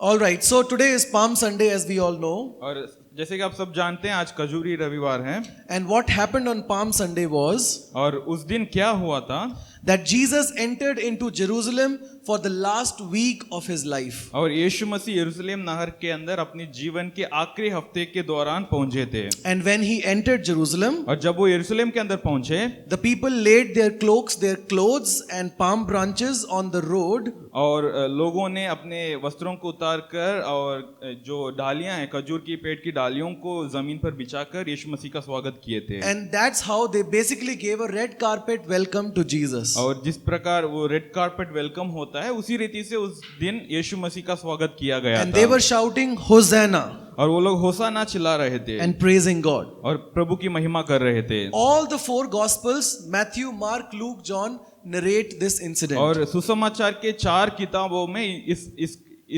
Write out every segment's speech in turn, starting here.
All right, so today is Palm Sunday, as we all know. और जैसे कि आप सब जानते हैं आज खजूरी रविवार है And what happened on Palm Sunday was और उस दिन क्या हुआ था that Jesus entered into Jerusalem for the last week of his life. और यीशु मसीह यरूशलेम नगर के अंदर अपनी जीवन के आखिरी हफ्ते के दौरान पहुंचे थे। And when he entered Jerusalem, और जब वो यरूशलेम के अंदर पहुंचे the people laid their cloaks, their clothes, and palm branches on the road. और लोगों ने अपने वस्त्रों को उतार कर और जो डालियां हैं खजूर की पेड़ की डालियों को जमीन पर बिछाकर यीशु मसीह का स्वागत किए थे। And that's how they basically gave a red carpet welcome to Jesus. और जिस प्रकार वो रेड कार्पेट वेलकम होता है उसी रीति से उस दिन यीशु मसीह का स्वागत किया गया And था। they were shouting Hosanna और वो लोग होसाना चिल्ला रहे थे and praising God. और प्रभु की महिमा कर रहे थे। All the four Gospels, Matthew, Mark, Luke, John, narrate this incident. और सुसमाचार के 4 किताबों में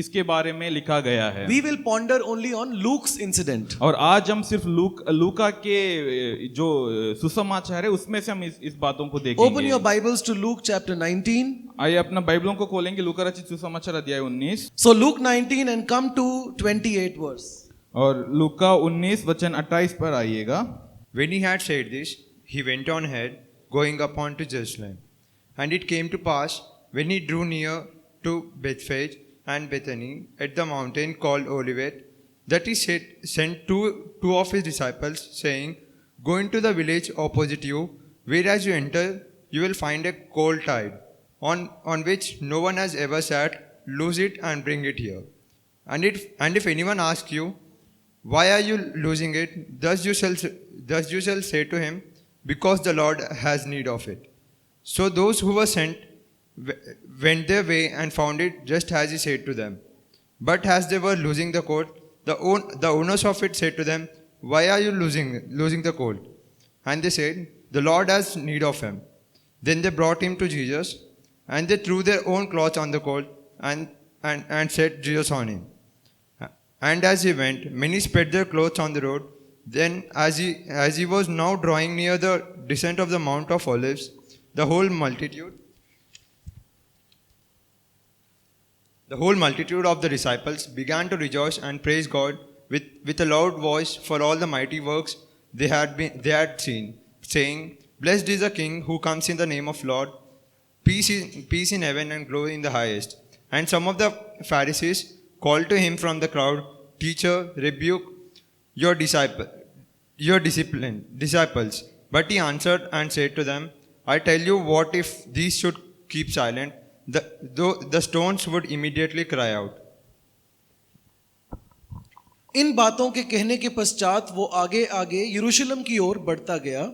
इसके बारे में लिखा गया है। We will ponder only on Luke's incident. और आज हम सिर्फ लूका के जो सुसमाचार है उसमें से हम इस बातों को देखेंगे। Open your Bibles to Luke chapter 19. आइए अपना बाइबलों को खोलेंगे लूका रचित सुसमाचार अध्याय 19 So Luke 19 and come to 28 verse. और लूका 19 वचन 28 पर आइएगा। When he had said this, he went on ahead, going up unto Jerusalem. And it came to pass, when he drew near to Bethphage and Bethany, at the mountain called Olivet, that he sent two of his disciples, saying, Go into the village opposite you, where as you enter, you will find a colt tied, on which no one has ever sat. Loose it and bring it here. And if anyone asks you, Why are you losing it? Thus you shall say to him, Because the Lord has need of it. So those who were sent went their way and found it just as he said to them. But as they were losing the colt, the owners of it said to them, Why are you losing the colt? And they said, The Lord has need of him. Then they brought him to Jesus, and they threw their own clothes on the colt and set Jesus on him. And as he went, many spread their clothes on the road. Then as he was now drawing near the descent of the Mount of Olives, the whole multitude of the disciples began to rejoice and praise God with a loud voice for all the mighty works they had seen, saying, Blessed is the King who comes in the name of Lord, peace in heaven and glory in the highest. And some of the Pharisees called to him from the crowd, Teacher, rebuke your disciples. But he answered and said to them, I tell you what, if these should keep silent, the stones would immediately cry out. इन बातों के कहने के पश्चात वो आगे आगे यरूशलेम की ओर बढ़ता गया।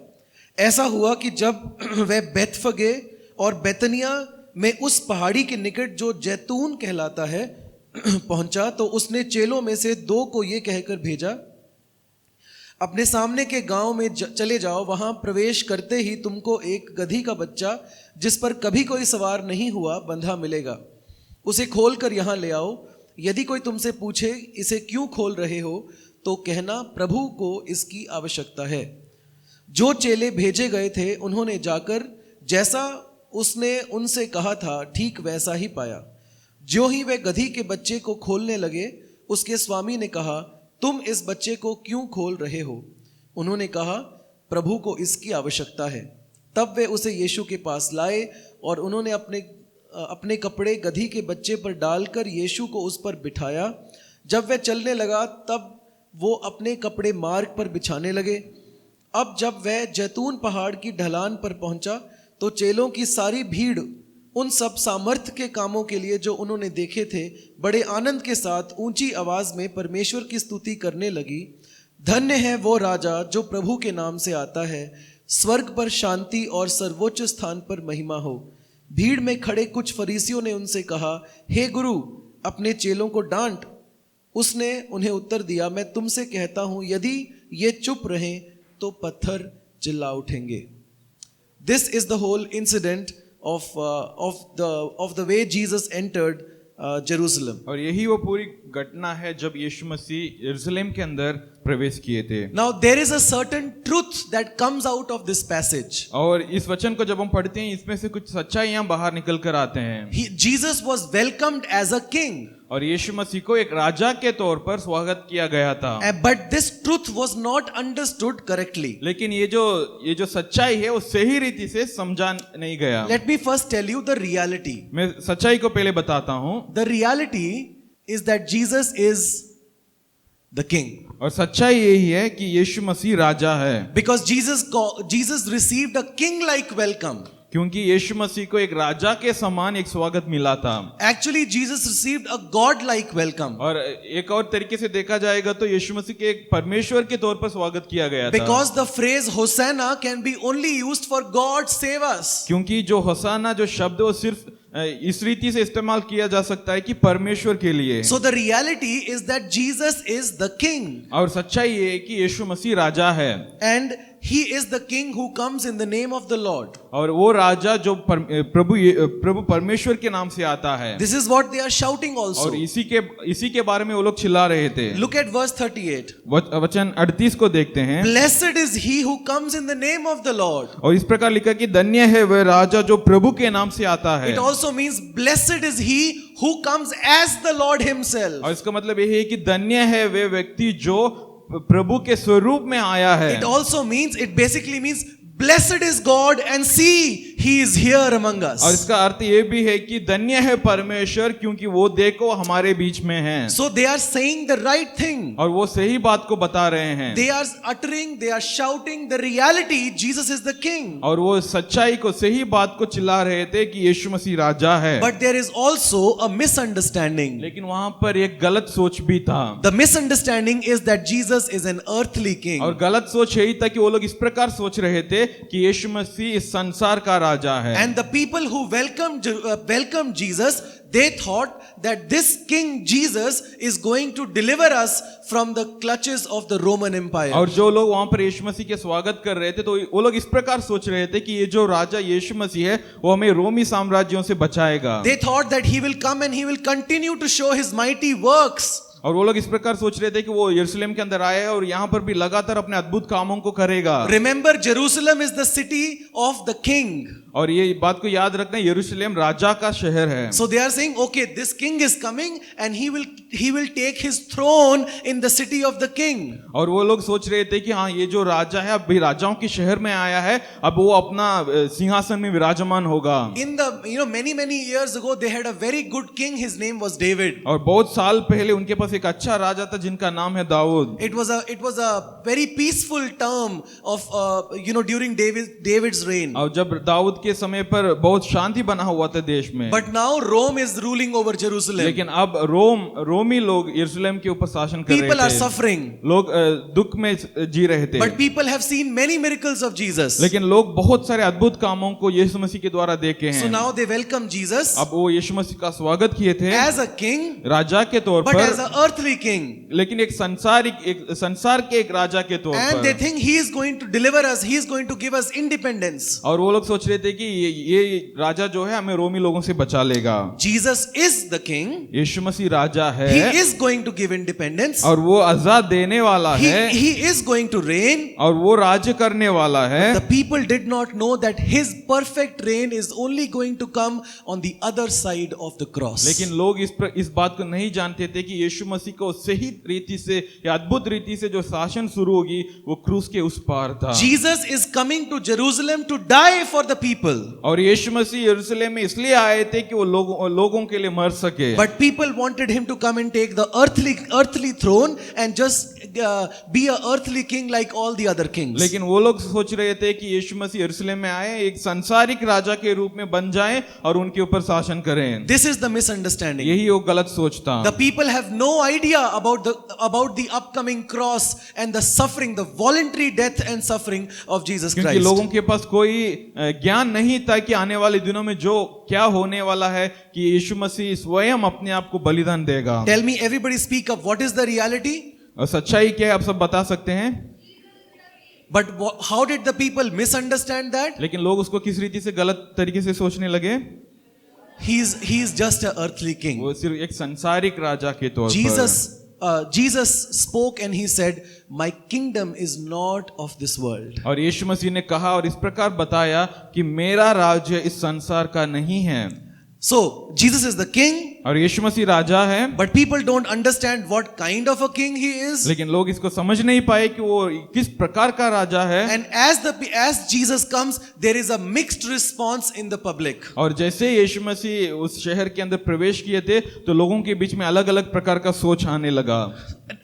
ऐसा हुआ कि जब वह बेथफगे और बेतनिया में उस पहाड़ी के निकट जो जैतून कहलाता है पहुंचा, तो उसने चेलों में से 2 को ये कहकर भेजा, अपने सामने के गांव में चले जाओ, वहां प्रवेश करते ही तुमको एक गधी का बच्चा जिस पर कभी कोई सवार नहीं हुआ बंधा मिलेगा। उसे खोल कर यहाँ ले आओ। यदि कोई तुमसे पूछे इसे क्यों खोल रहे हो, तो कहना प्रभु को इसकी आवश्यकता है। जो चेले भेजे गए थे उन्होंने जाकर जैसा उसने उनसे कहा था ठीक वैसा ही पाया। ज्यों ही वे गधी के बच्चे को खोलने लगे, उसके स्वामी ने कहा, तुम इस बच्चे को क्यों खोल रहे हो? उन्होंने कहा, प्रभु को इसकी आवश्यकता है। तब वे उसे यीशु के पास लाए और उन्होंने अपने कपड़े गधी के बच्चे पर डालकर यीशु को उस पर बिठाया। जब वह चलने लगा तब वो अपने कपड़े मार्ग पर बिछाने लगे। अब जब वह जैतून पहाड़ की ढलान पर पहुंचा, तो चेलों की सारी भीड़ उन सब सामर्थ्य के कामों के लिए जो उन्होंने देखे थे बड़े आनंद के साथ ऊंची आवाज में परमेश्वर की स्तुति करने लगी। धन्य है वो राजा जो प्रभु के नाम से आता है, स्वर्ग पर शांति और सर्वोच्च स्थान पर महिमा हो। भीड़ में खड़े कुछ फरीसियों ने उनसे कहा, हे गुरु, अपने चेलों को डांट। उसने उन्हें उत्तर दिया, मैं तुमसे कहता हूं, यदि ये चुप रहें तो पत्थर चिल्ला उठेंगे। This is the whole incident of the way Jesus entered Jerusalem. और यही वो पूरी घटना है जब यीशु मसीह यरूशलेम के अंदर प्रवेश किए थे। Now there is a certain truth that comes out of this passage. और इस वचन को जब हम पढ़ते हैं इसमें से कुछ सच्चाइयां बाहर निकल कर आते हैं। Jesus was welcomed as a king. और यीशु मसीह को एक राजा के तौर पर स्वागत किया गया था। But this truth was not understood correctly. लेकिन ये जो सच्चाई है वो सही रीति से समझा नहीं गया। Let me first tell you the reality. मैं सच्चाई को पहले बताता हूँ। The reality is that Jesus is the king. और सच्चाई यही है कि यीशु मसीह राजा है। Because Jesus received a king-like welcome. क्योंकि यीशु मसीह को एक राजा के समान एक स्वागत मिला था। Actually, Jesus received a God-like welcome. और एक और तरीके से देखा जाएगा तो यीशु मसीह के एक परमेश्वर के तौर पर स्वागत किया गया था। Because the phrase Hosanna can be only used for God save us. क्योंकि जो होसाना जो शब्द वो सिर्फ इस रीति से इस्तेमाल किया जा सकता है कि परमेश्वर के लिए। So the reality is that Jesus is the king. और सच्चाई ये है कि यीशु मसीह राजा है। And he is the king who comes in the name of the Lord. और वो राजा जो प्रभु परमेश्वर के नाम से आता है। This is what they are shouting also. और इसी के बारे में वो लोग चिल्ला रहे थे। Look at verse 38. वचन 38 को देखते हैं। Blessed is he who comes in the name of the Lord. और इस प्रकार लिखा कि धन्य है वह राजा जो प्रभु के नाम से आता है। It also means blessed is he who comes as the Lord himself. और इसका मतलब ये है कि धन्य है वह व्यक्ति जो प्रभु के स्वरूप में आया है। It also means, it basically means blessed is God and see he is here among us. और इसका अर्थ ये भी है कि धन्य है परमेश्वर क्योंकि वो देखो हमारे बीच में है। So they are saying the right thing. और वो सही बात को बता रहे हैं। They are uttering, they are shouting the reality, Jesus is the king. और वो सच्चाई को सही बात को चिल्ला रहे थे कि यीशु मसीह राजा है। But there is also a misunderstanding. लेकिन वहां पर एक गलत सोच भी था। The misunderstanding is that Jesus is an earthly king. और गलत सोच यही था कि वो लोग इस प्रकार सोच रहे थे कि यीशु मसीह इस संसार का राजा है। And the people who welcomed Jesus, they thought that this King Jesus is going to deliver us from the clutches of the Roman Empire. और जो लोग वहां पर यीशु मसीह के स्वागत कर रहे थे तो वो लोग इस प्रकार सोच रहे थे कि ये जो राजा यीशु मसीह है वो हमें रोमी साम्राज्यों से बचाएगा। They thought that he will come and he will continue to show his mighty works. और वो लोग इस प्रकार सोच रहे थे कि वो यरूशलेम के अंदर आए और यहाँ पर भी लगातार अपने अद्भुत कामों को करेगा। Remember, Jerusalem is the city of the king. और ये बात को याद रखना, यरूशलेम राजा का शहर है। So they are saying, okay, this king is coming and he will take his throne in the city of the king. और वो लोग सोच रहे थे कि हाँ ये जो राजा है अभी राजाओं के शहर में आया है, अब वो अपना सिंहासन में विराजमान होगा। In the many years ago they had a very good king. His name was David. और बहुत साल पहले उनके पास एक अच्छा राजा था जिनका नाम है Dawood. It was a very peaceful term of during David's reign. और जब दाऊद के समय पर बहुत शांति बना हुआ था देश में। But now Rome is ruling over Jerusalem. लेकिन अब रोमी लोग यरूशलेम के ऊपर शासन कर रहे थे। People are suffering. लोग दुख में जी रहे थे। But people have seen many miracles of Jesus. लेकिन लोग बहुत सारे अद्भुत कामों को यीशु मसीह के द्वारा देखे हैं। So now they welcome Jesus. अब वो यीशु मसीह का स्वागत किए थे as a king, राजा के तौर but पर, as an earthly king. लेकिन एक संसार के एक राजा के तौर And they पर। think he is going to deliver us. He is going to give us independence. और वो लोग सोच रहे थे कि ये राजा जो है हमें रोमी लोगों से बचा लेगा। Jesus is the king. यीशु मसीह राजा है। He is going to give independence. और वो आजाद देने वाला है। He is going to reign. और वो राज्य करने वाला है। The people did not know that his perfect reign is only going to come on the other side of the cross. लेकिन लोग इस बात को नहीं जानते थे कि यीशु मसीह को सही रीति से या अद्भुत रीति से जो शासन शुरू होगी वो क्रूस के उस पार था। Jesus is coming to Jerusalem to die for the people. और यीशु मसीह यरूशलेम में इसलिए आए थे कि वो लोगों के लिए मर सके। But people wanted him to come and take the earthly throne and just be a earthly king like all the other kings. लेकिन वो लोग सोच रहे थे कि यीशु मसीह यरूशलेम में आए एक सांसारिक राजा के रूप में बन जाएं और उनके ऊपर शासन करें। This is the misunderstanding. यही वो गलत सोच था। The people have no idea about the upcoming cross and the suffering, the voluntary death and suffering of Jesus Christ. क्योंकि लोगों के पास कोई ज्ञान नहीं था कि आने वाले दिनों में जो क्या होने वाला है कि यीशु मसीह स्वयं अपने आप को बलिदान देगा। Tell me, everybody speak up. What is the reality? और सच्चाई क्या है आप सब बता सकते हैं। But how did the people misunderstand that? लेकिन लोग उसको किस रीति से गलत तरीके से सोचने लगे। He is just a earthly king. वो सिर्फ एक संसारिक राजा के तौर Jesus Jesus spoke and he said, "My kingdom is not of this world." और यीशु मसीह ने कहा और इस प्रकार बताया कि मेरा राज्य इस संसार का नहीं है। So Jesus is the king, और यीशु मसीह राजा है, but people don't understand what kind of a king he is. लेकिन लोग इसको समझ नहीं पाए कि वो किस प्रकार का राजा है। And as Jesus comes, there is a mixed response in the public. और जैसे यीशु मसीह उस शहर के अंदर प्रवेश किए थे तो लोगों के बीच में अलग अलग प्रकार का सोच आने लगा।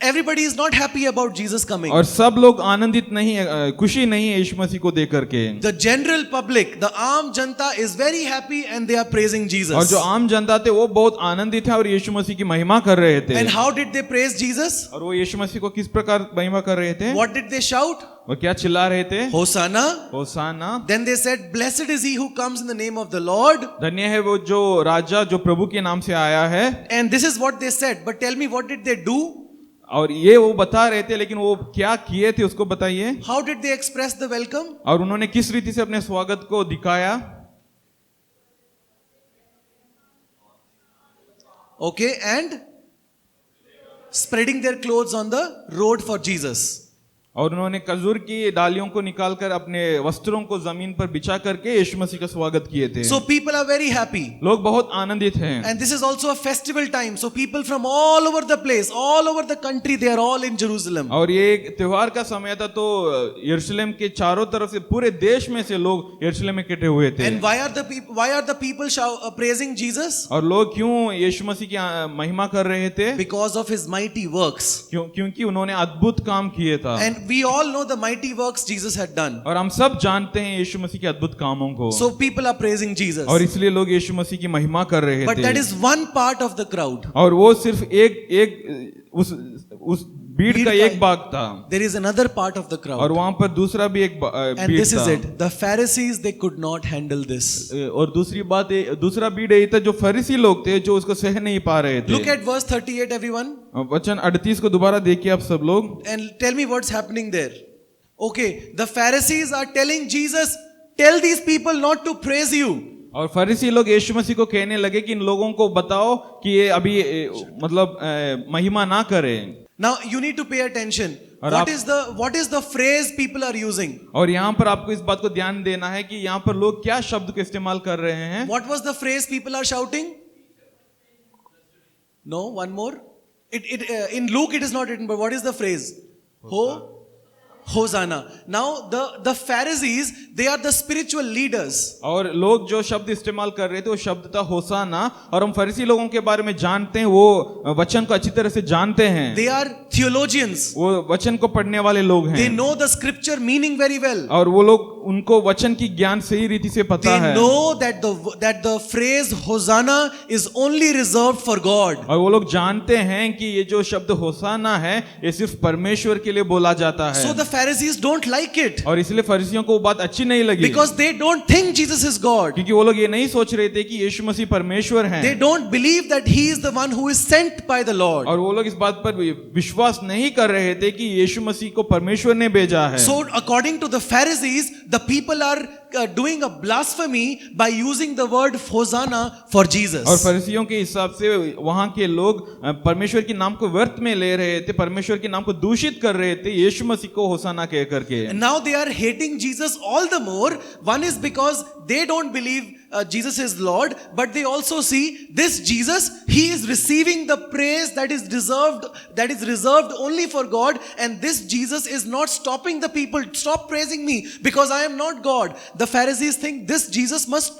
Everybody is not happy about Jesus coming. और सब लोग आनंदित नहीं है, खुशी नहीं है यीशु मसीह को देख करके। The general public, the आम जनता is very happy and they are praising Jesus. और जो आम जनता थे वो बहुत आनंदित है और यीशु मसीह की महिमा कर रहे थे। And how did they praise Jesus? और वो यीशु मसीह को किस प्रकार महिमा कर रहे थे? What did they shout? वो क्या चिल्ला रहे थे? Hosanna. होसाना। Then they said, "Blessed is he who comes in the name of the Lord." धन्य है वो जो राजा जो प्रभु के नाम से आया है। And this is what they said. But tell me, what did they do? और ये वो बता रहे थे, लेकिन वो क्या किए थे उसको बताइए। How did they express the welcome? और उन्होंने किस रीति से अपने स्वागत को दिखाया? Okay, and spreading their clothes on the road for Jesus. और उन्होंने खजूर की डालियों को निकालकर अपने वस्त्रों को जमीन पर बिछा करके यीशु मसीह का स्वागत किए थे। So people are very happy. लोग बहुत आनंदित हैं। And this is also a festival time. So people from all over the place, all over the country, they are all in Jerusalem. और ये एक त्योहार का समय था तो यरूशलेम के चारों तरफ से पूरे देश में से लोग यरूशलेम में इकट्ठे हुए थे। And why are the people praising Jesus? और लोग क्यों यीशु मसीह की महिमा कर रहे थे? Because of his mighty works. क्योंकि उन्होंने अद्भुत काम किए था। And we all know the mighty works Jesus had done. और हम सब जानते हैं यीशु मसीह के अद्भुत कामों को। So people are praising Jesus. और इसलिए लोग यीशु मसीह की महिमा कर रहे But थे। that is one part of the crowd. और वो सिर्फ एक उस भीड़ का एक भाग था। There is another part of the और crowd. वहां पर दूसरा भी एक And भीड़ this is था। it. The Pharisees, they could not handle this. और दूसरा भीड़ यही था जो फरीसी लोग थे जो उसको सह नहीं पा रहे थे। Look at verse 38, everyone. वचन 38 को दोबारा देखिए आप सब लोग। And tell me what's happening there. Okay, the Pharisees are telling Jesus, "Tell these people not to praise you." और फरीसी लोग यीशु मसीह को कहने लगे कि इन लोगों को बताओ कि ये अभी मतलब महिमा ना करें। Now you need to pay attention. और What is the phrase people are using? और यहाँ पर आपको इस बात को ध्यान देना है कि यहाँ पर लोग क्या शब्द को इस्तेमाल कर रहे हैं। What was the phrase people are shouting? No, one more. In Luke it is not written, but what is the phrase? Hosanna. Now the Pharisees, they are the spiritual leaders. और लोग जो शब्द इस्तेमाल कर रहे थे वो शब्द था होसाना। और हम फरीसी लोगों के बारे में जानते हैं, वो वचन को अच्छी तरह से जानते हैं। They are theologians. वो वचन को पढ़ने वाले लोग They हैं। know the scripture meaning very well. और वो लोग उनको वचन की ज्ञान सही रीति से पता They है। know that the phrase Hosanna is only reserved for God. और वो लोग जानते हैं कि ये जो शब्द होसाना है ये सिर्फ परमेश्वर के लिए बोला जाता है। So the Pharisees don't like it. और इसलिए फरीसियों को वो बात अच्छी नहीं लगी। Because they don't think Jesus is God. क्योंकि वो लोग ये नहीं सोच रहे थे कि यीशु मसीह परमेश्वर हैं। They don't believe that he is the one who is sent by the Lord. और वो लोग इस बात पर विश्वास नहीं कर रहे थे कि यीशु मसीह को परमेश्वर ने भेजा है। So according to the Pharisees, the people are doing a blasphemy by using the word Hosanna for Jesus. और फरीसियों के हिसाब से वहां के लोग परमेश्वर के नाम को व्यर्थ में ले रहे थे, परमेश्वर के नाम को दूषित कर रहे थे यीशु मसीह को होसाना कह करके। And now they are hating Jesus all the more. One is because they don't believe Jesus is Lord, but they also see this Jesus, he is receiving the praise that is reserved only for God, and this Jesus is not stopping the people. Stop praising me because I am not God. The Pharisees think this Jesus must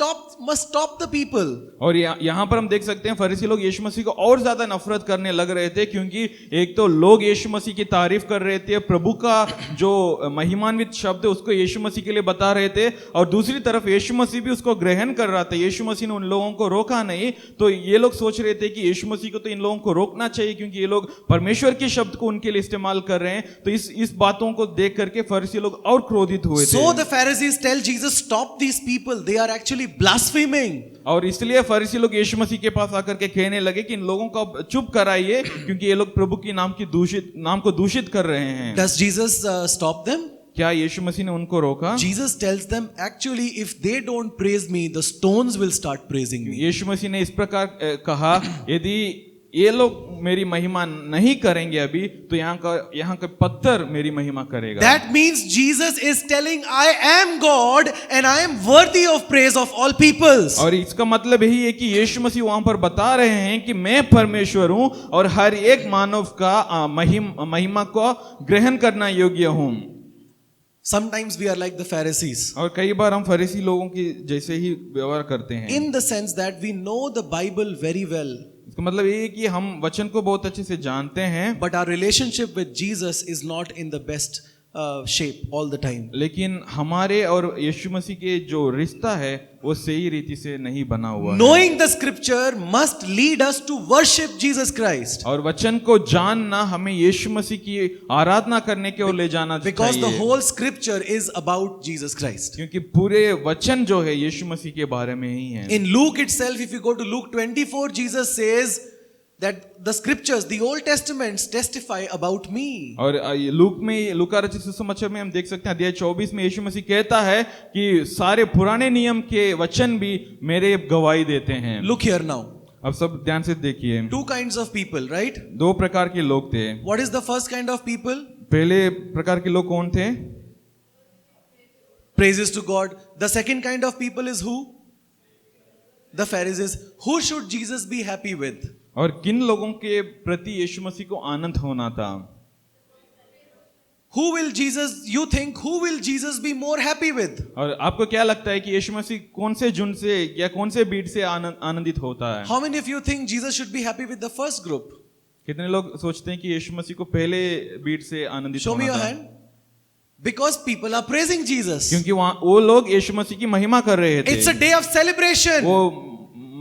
stop the people. और यहाँ पर हम देख सकते हैं फरीसी लोग यीशु मसीह को और ज्यादा नफरत करने लग रहे थे, क्योंकि एक तो लोग यीशु मसीह की तारीफ कर रहे थे, प्रभु का जो महिमान्वित शब्द है उसको यीशु मसीह के लिए बता रहे थे, और दूसरी तरफ यीशु मसीह भी उसको ग्रहण कर रहा था। यीशु मसीह ने उन लोगों को रोका नहीं, तो ये लोग सोच रहे थे कि यीशु मसीह को तो इन लोगों को रोकना चाहिए क्योंकि ये लोग परमेश्वर के शब्द को उनके लिए इस्तेमाल कर रहे हैं। तो इस बातों को देख करके फरीसी लोग और क्रोधित हुए थे। So the Pharisees tell Jesus, stop these people, they are actually blaspheming. और इसलिए फरीसी लोग यीशु मसीह के पास आकर के कहने लगे कि इन लोगों को अब चुप कराइए क्योंकि ये लोग प्रभु की नाम को दूषित कर रहे हैं। Does Jesus stop them? क्या यीशु मसीह ने उनको रोका? Jesus tells them, actually if they don't praise me, the stones will start praising me. यीशु मसीह ने इस प्रकार कहा, यदि ये लोग मेरी महिमा नहीं करेंगे अभी, तो यहाँ का पत्थर मेरी महिमा करेगा। That means Jesus is telling, I am God and I am worthy of praise of all peoples. और इसका मतलब यही है कि यीशु मसीह वहां पर बता रहे हैं कि मैं परमेश्वर हूं और हर एक मानव का महिमा को ग्रहण करना योग्य हूं। Sometimes we are like the Pharisees, और कई बार हम फरीसी लोगों की जैसे ही व्यवहार करते हैं, in the sense that we know the Bible very well, इसका मतलब ये है कि हम वचन को बहुत अच्छे से जानते हैं, but our relationship with Jesus is not in the best shape all the time. लेकिन हमारे और यीशु मसीह के जो रिश्ता है वो सही रीति से नहीं बना हुआ है। Knowing the scripture must lead us to worship Jesus Christ. और वचन को जानना हमें यीशु मसीह की आराधना करने की ओर ले जाना Because the चाहिए, whole scripture is about Jesus Christ. क्योंकि पूरे वचन जो है यीशु मसीह के बारे में ही है। In Luke itself, if you go to Luke 24, Jesus says that the scriptures, the Old Testaments testify about me. और लूका रचित सुसमाचार में हम देख सकते हैं अध्याय 24 में यीशु मसीह कहता है कि सारे पुराने नियम के वचन भी मेरे गवाही देते हैं। Look here now. अब सब ध्यान से देखिए, Two kinds of people, right? दो प्रकार के लोग थे। What is the first kind of people? पहले प्रकार के लोग कौन थे? Praises to God. The second kind of people is who? The Pharisees. Who should Jesus be happy with? और किन लोगों के प्रति यीशु मसीह को आनंद होना था? Who will Jesus be more happy with? और आपको क्या लगता है कि यीशु मसीह कौन से झुंड से या कौन से बीट से आनंदित होता है? How many of you think Jesus should be happy with the first group? कितने लोग सोचते हैं कि यीशु मसीह को पहले बीट से आनंदित Show me होना your था? hand. Because people are praising Jesus. क्योंकि वहाँ वो लोग यीशु मसीह की महिमा कर रहे थे। It's a day of celebration. वो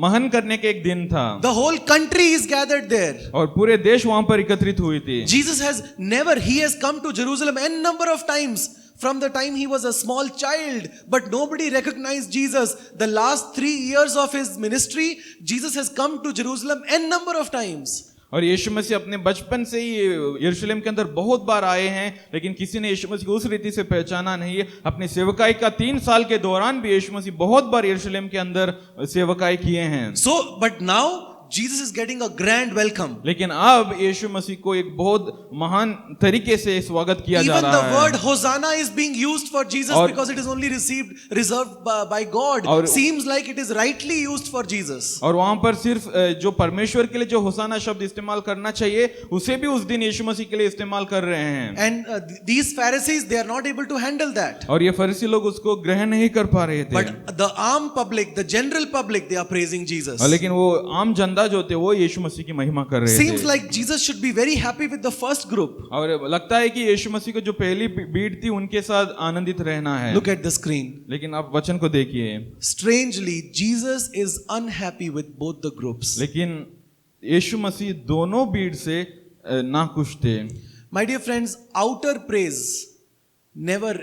महन करने के एक दिन था The whole country is gathered there. और पूरे देश वहां पर एकत्रित हुई थी। Jesus he has come to Jerusalem n number of times from the time he was a small child, but nobody recognized Jesus. The last 3 years of his ministry, Jesus has come to Jerusalem n number of times. और यीशु मसीह अपने बचपन से ही यरूशलेम के अंदर बहुत बार आए हैं, लेकिन किसी ने यीशु मसीह को उस रीति से पहचाना नहीं है। अपनी सेवकाई का 3 साल के दौरान भी यीशु मसीह बहुत बार यरूशलेम के अंदर सेवकाई किए हैं। So, but now Jesus is getting a grand welcome. लेकिन अब यीशु मसीह को एक बहुत महान तरीके से स्वागत किया जा Even रहा the है। word Hosanna is being used for Jesus because it is only reserved by God. Seems like it is rightly used for Jesus. और वहां पर सिर्फ जो परमेश्वर के लिए जो होसाना शब्द इस्तेमाल करना चाहिए उसे भी उस दिन यीशु मसीह के लिए इस्तेमाल कर रहे हैं। And these Pharisees, they are not able to handle that. और ये फरीसी लोग उसको ग्रहण नहीं कर पा रहे थे। But the armed public, the general public, they are praising Jesus. लेकिन वो आम जनता जो थे वो यीशु मसीह की महिमा कर रहे Seems थे। like Jesus should be very happy with the first group. और लगता है कि यीशु मसीह को जो पहली भीड़ थी उनके साथ आनंदित रहना है। Look at the screen. लेकिन आप वचन को देखिए, Strangely, Jesus is unhappy with both the groups. लेकिन यीशु मसीह दोनों भीड़ से नाखुश थे। My dear friends, outer praise never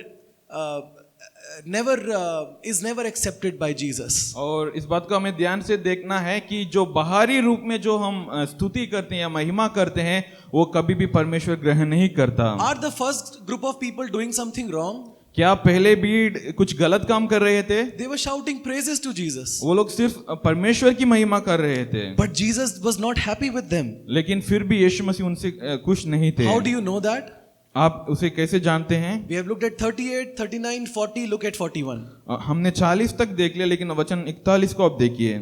is never accepted by Jesus. और इस बात को हमें ध्यान से देखना है कि जो बाहरी रूप में जो हम स्तुति करते हैं या महिमा करते हैं वो कभी भी परमेश्वर ग्रहण नहीं करता। Are the first group of people doing something wrong? क्या पहले भीड़ कुछ गलत काम कर रहे थे? They were shouting praises to Jesus. वो लोग सिर्फ परमेश्वर की महिमा कर रहे थे। But Jesus was not happy with them. लेकिन फिर भी यीशु मसीह उनसे खुश नहीं थे। How do you know that? आप उसे कैसे जानते हैं? We have looked at 38, 39, 40, look at 41. हमने 40 तक देख लिया, लेकिन वचन 41 को आप देखिए।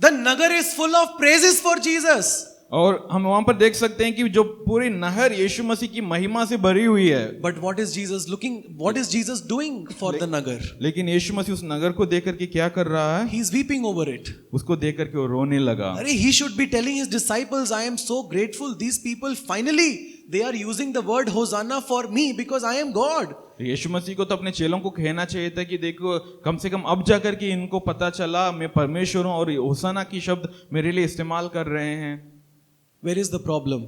The nagar is full of praises for Jesus. और हम वहां पर देख सकते हैं कि जो पूरी नहर यीशु मसीह की महिमा से भरी हुई है। But what is Jesus doing for the nagar? लेकिन यीशु मसीह उस नगर को देख करके क्या कर रहा है? He is weeping over it. उसको देख करके वो रोने लगा। अरे, he should be telling his disciples, I am so grateful. These people finally they are using the word Hosanna for me because I am God. यीशु मसीह को तो अपने चेलों को कहना चाहिए था कि देखो कम से कम अब जाकर के इनको पता चला मैं परमेश्वर हूं और होसाना की शब्द मेरे लिए इस्तेमाल कर रहे हैं। Where is the problem?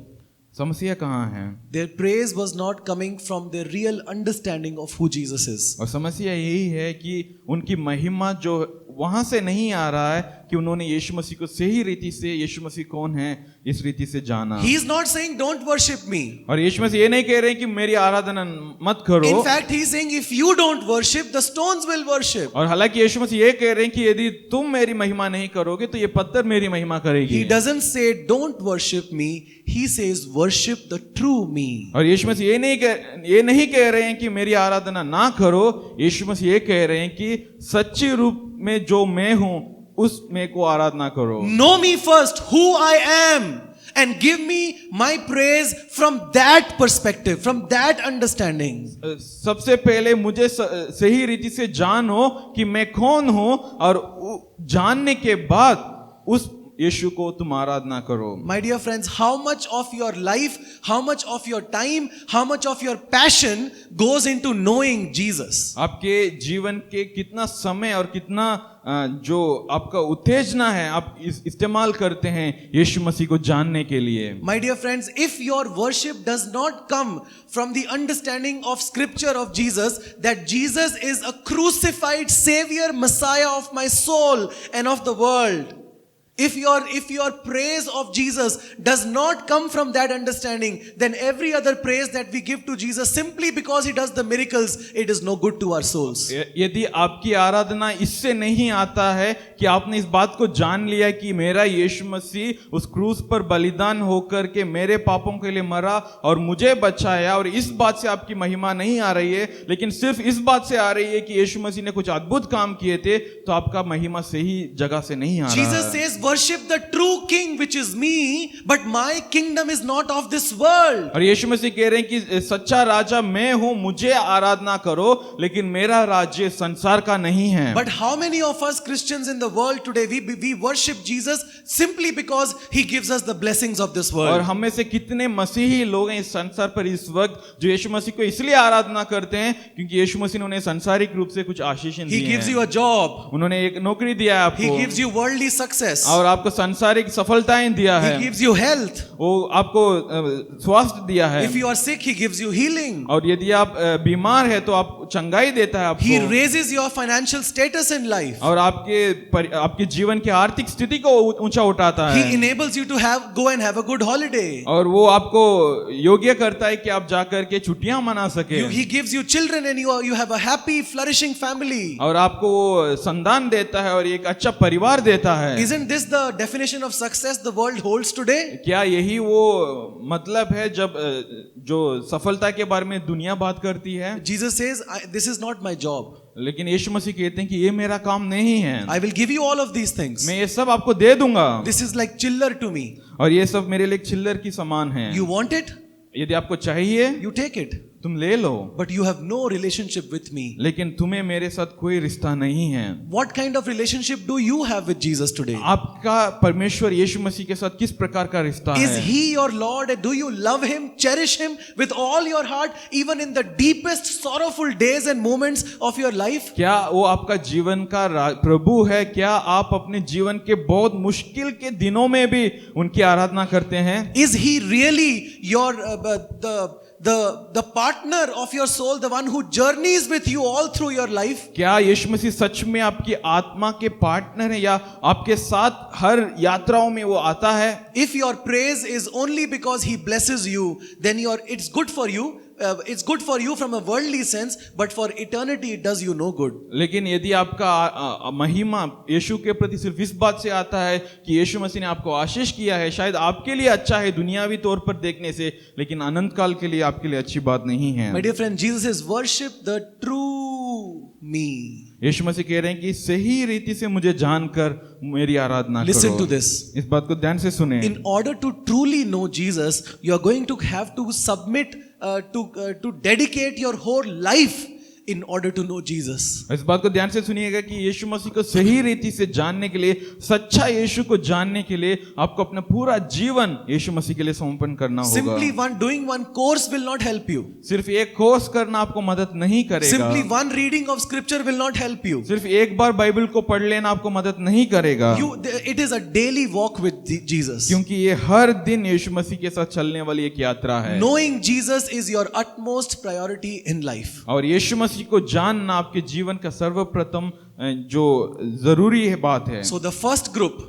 समस्या कहाँ है? Their praise was not coming from their real understanding of who Jesus is. और समस्या यही है कि उनकी महिमा जो वहां से नहीं आ रहा है कि उन्होंने यीशु मसीह को सही रीति से, यीशु मसीह कौन है, इस रीति से जाना। He is not saying don't worship me. और यीशु मसीह ये नहीं कह रहे कि मेरी आराधना मत करो। In fact, he is saying if you don't worship, the stones will worship. और हालांकि यीशु मसीह ये कह रहे हैं कि यदि तुम मेरी महिमा नहीं करोगे तो ये पत्थर मेरी महिमा करेगी। He doesn't say don't worship me. He says worship the true me. और यीशु मसीह ये नहीं कह रहे हैं कि मेरी आराधना ना करो। यीशु मसीह ये कह रहे हैं कि सच्ची रूप में जो मैं हूं उस मैं को आराधना करो। Know me first, who I am, and give me my praise from that perspective, from that understanding. सबसे पहले मुझे सही रीति से जानो कि मैं कौन हूं, और जानने के बाद उस यीशु को तुम आराधना करो। My dear friends, how much of your life, how much of your time, how much of your passion goes into knowing Jesus? आपके जीवन के कितना समय और कितना जो आपका उत्तेजना है आप इस्तेमाल करते हैं यीशु मसीह को जानने के लिए। My dear friends, if your worship does not come from the understanding of scripture of Jesus, that Jesus is a crucified savior, Messiah of my soul and of the world, if your praise of Jesus does not come from that understanding, then every other praise that we give to Jesus simply because he does the miracles, it is no good to our souls. यदि आपकी आराधना इससे नहीं आता है कि आपने इस बात को जान लिया कि मेरा यीशु मसीह उस क्रूस पर बलिदान होकर के मेरे पापों के लिए मरा और मुझे बचाया, और इस बात से आपकी महिमा नहीं आ रही है, लेकिन सिर्फ इस बात से आ रही है कि यीशु मसीह ने कुछ अद्भुत काम किए थे, तो आपका महिमा सही जगह से नहीं आ रहा है। Jesus says, worship the true king which is me, but my kingdom is not of this world. और यीशु मसीह कह रहे हैं कि सच्चा राजा मैं हूं, मुझे आराधना करो, लेकिन मेरा राज्य संसार का नहीं है। But how many of us Christians in the world today, we worship Jesus simply because he gives us the blessings of this और world. हम में से कितने मसीही लोग हैं इस संसार पर इस वक्त जो यीशु मसीह को इसलिए आराधना करते हैं क्योंकि यीशु मसीह ने उन्हें सांसारिक रूप से कुछ आशीष दी He gives हैं। you a job. उन्होंने एक नौकरी दिया है He आपको, gives you worldly success. और आपको सांसारिक सफलताएं दिया है, He gives you health. वो आपको स्वास्थ्य दिया है, If you are sick, he gives you healing. और यदि आप बीमार है तो आप चंगाई देता है He आपको, raises your financial status in life. और आपके जीवन की आर्थिक स्थिति को ऊंचा उठाता He है, enables you to go and have a good holiday. और वो आपको योग्य करता है कि आप जाकर के छुट्टियां मना सके, He gives you children and you have a happy, flourishing family. और आपको वो संतान देता है और एक अच्छा परिवार देता है। Isn't this the definition of success the world holds today? क्या यही वो मतलब है जब जो सफलता के बारे में दुनिया बात करती है? Jesus says, this is not my job. लेकिन यीशु मसीह कहते हैं कि ये मेरा काम नहीं है, I will give you all of these things. मैं ये सब आपको दे दूंगा, This is like chiller to me. और ये सब मेरे लिए चिल्लर की समान है। You want it? यदि आपको चाहिए You take it. तुम ले लो, But you have no relationship with me. लेकिन तुम्हें मेरे साथ कोई रिश्ता नहीं है। What kind of relationship do you have with Jesus today? आपका परमेश्वर यीशु मसीह के साथ किस प्रकार का रिश्ता Is है? he your Lord? Do you love him, cherish him with all your heart, even in the deepest sorrowful days and moments of your life? क्या वो आपका जीवन का प्रभु है? क्या आप अपने जीवन के बहुत मुश्किल के दिनों में भी उनकी आराधना करते हैं? Is he really your the partner of your soul, the one who journeys with you all through your life? क्या यीशु मसीह सच में आपकी आत्मा के पार्टनर है या आपके साथ हर यात्राओं में वो आता है? If your praise is only because he blesses you, then it's good for you. It's good for you from a worldly sense, but for eternity it does you no good. लेकिन यदि आपका महिमा यीशु के प्रति सिर्फ इस बात से आता है कि यीशु मसीह ने आपको आशीष किया है, शायद आपके लिए अच्छा है दुनियावी तौर पर देखने से, लेकिन अनंत काल के लिए आपके लिए अच्छी बात नहीं है। My dear friend, Jesus says, worship the true me. यीशु मसीह कह रहे हैं कि सही रीति से मुझे जानकर मेरी आराधना करो। Listen to this. इस बात को ध्यान से सुने। In order to truly know Jesus, you are going to have to submit to dedicate your whole life in order to know Jesus. इस बात को ध्यान से सुनिएगा कि यीशु मसीह को सही रीति से जानने के लिए, सच्चा यीशु को जानने के लिए आपको अपना पूरा जीवन यीशु मसीह के लिए समर्पण करना होगा। Simply doing one course will not help you. सिर्फ एक कोर्स करना आपको मदद नहीं करेगा। Simply one reading of scripture will not help you. सिर्फ एक बार बाइबल को पढ़ लेना आपको मदद नहीं करेगा। It is a daily walk with Jesus. क्योंकि ये हर दिन यीशु मसीह के साथ चलने वाली एक यात्रा है। Knowing Jesus is your utmost priority in life. और यीशु मसीह मसीह को जानना आपके जीवन का सर्वप्रथम जो जरूरी है बात है। So the first group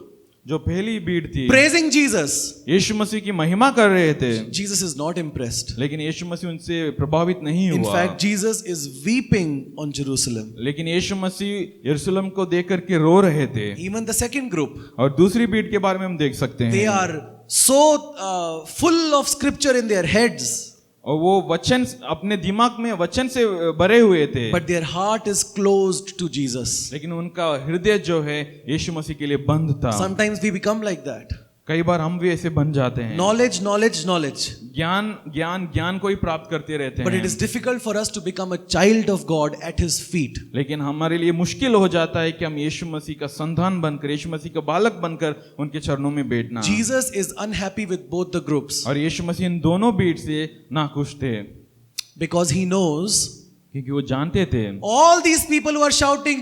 जो पहली भीड़ थी praising Jesus, यीशु मसीह की महिमा कर रहे थे, Jesus is not impressed. लेकिन यीशु मसीह उनसे प्रभावित नहीं In हुआ। fact, Jesus is weeping on Jerusalem. लेकिन यीशु मसीह यरूशलेम को देख करके रो रहे थे। Even the second group, और दूसरी भीड़ के बारे में हम देख सकते they हैं, are so full of scripture in their heads, और वो वचन अपने दिमाग में वचन से भरे हुए थे, but their heart is closed to Jesus. लेकिन उनका हृदय जो है यीशु मसीह के लिए बंद था। Sometimes we become like that. कई बार हम भी ऐसे बन जाते हैं, Knowledge, knowledge, knowledge. ज्ञान ज्ञान ज्ञान को ही प्राप्त करते रहते But it हैं, is difficult for us to become a child of God at His feet. लेकिन हमारे लिए मुश्किल हो जाता है कि हम यीशु मसीह का संतान बनकर, यीशु मसीह का बालक बनकर उनके चरणों में बैठना। Jesus is unhappy with both the groups और यीशु मसीह इन दोनों भीड़ से नाखुश थे, because He knows क्योंकि वो जानते थे all these people who are shouting,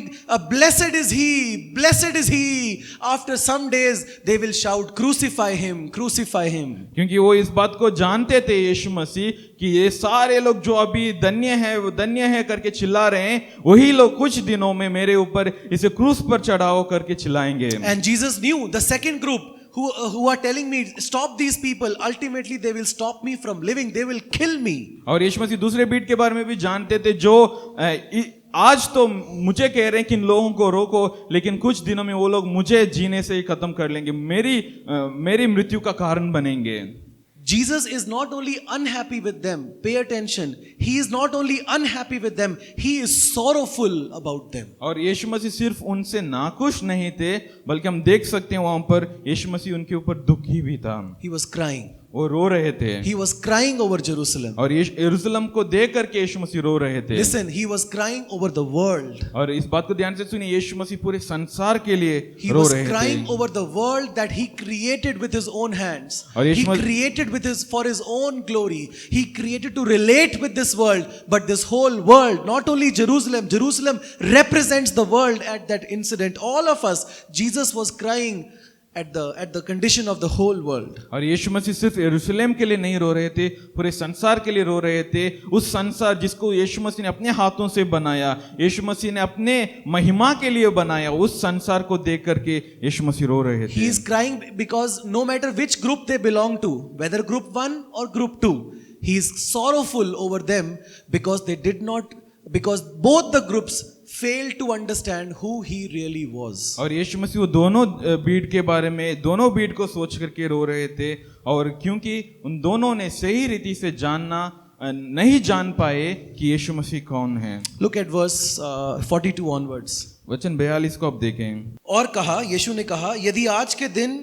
blessed is He, blessed is He. After some days they will shout, crucify Him, crucify Him. क्योंकि वो इस बात को जानते थे यीशु मसीह कि ये सारे लोग जो अभी धन्य है वो धन्य है करके चिल्ला रहे हैं, वही लोग कुछ दिनों में मेरे ऊपर इसे क्रूस पर चढ़ाओ करके चिल्लाएंगे। And Jesus knew the second group who are telling me, stop these people, ultimately they will stop me from living, they will kill me. और यीशु मसीह दूसरे भीड़ के बारे में भी जानते थे जो आज तो मुझे कह रहे हैं कि इन लोगों को रोको, लेकिन कुछ दिनों में वो लोग मुझे जीने से ही खत्म कर लेंगे, मेरी मृत्यु का कारण बनेंगे। Jesus is not only unhappy with them, pay attention, He is not only unhappy with them, He is sorrowful about them. और यीशु मसीह सिर्फ उनसे नाखुश नहीं थे, बल्कि हम देख सकते हैं वहां पर यीशु मसीह उनके ऊपर दुखी भी था, He was crying. वो रो रहे थे, He was crying over Jerusalem. और यरूशलेम को देख करके यीशु मसीह रो रहे थे। Listen, He was crying over the world. और इस बात को ध्यान से सुनिए, यीशु मसीह पूरे संसार के लिए He रो was रहे crying थे। over the world that He created with His own hands. और He Yeshu Masih created for His own glory. He created to relate with this world. But this whole world, not only Jerusalem, Jerusalem represents the world at that incident. All of us, Jesus was crying at the condition of the whole world. और यीशु मसीह सिर्फ यरूशलेम के लिए नहीं रो रहे थे, पूरे संसार के लिए रो रहे थे। उस संसार जिसको यीशु मसीह ने अपने हाथों से बनाया, यीशु मसीह ने अपने महिमा के लिए बनाया, उस संसार को देख करके यीशु मसीह रो रहे थे। He is crying because no matter which group they belong to, whether group 1 or group 2, He is sorrowful over them because because both the groups failed to understand who He really was. और यीशु मसीह वो दोनों भीड़ के बारे में, दोनों भीड़ को सोच करके रो रहे थे, और क्योंकि उन दोनों ने सही रीति से नहीं जान पाए कि यीशु मसीह कौन है। Look at verse 42 onwards. वचन 42 को आप देखें। और कहा, यीशु ने कहा, यदि आज के दिन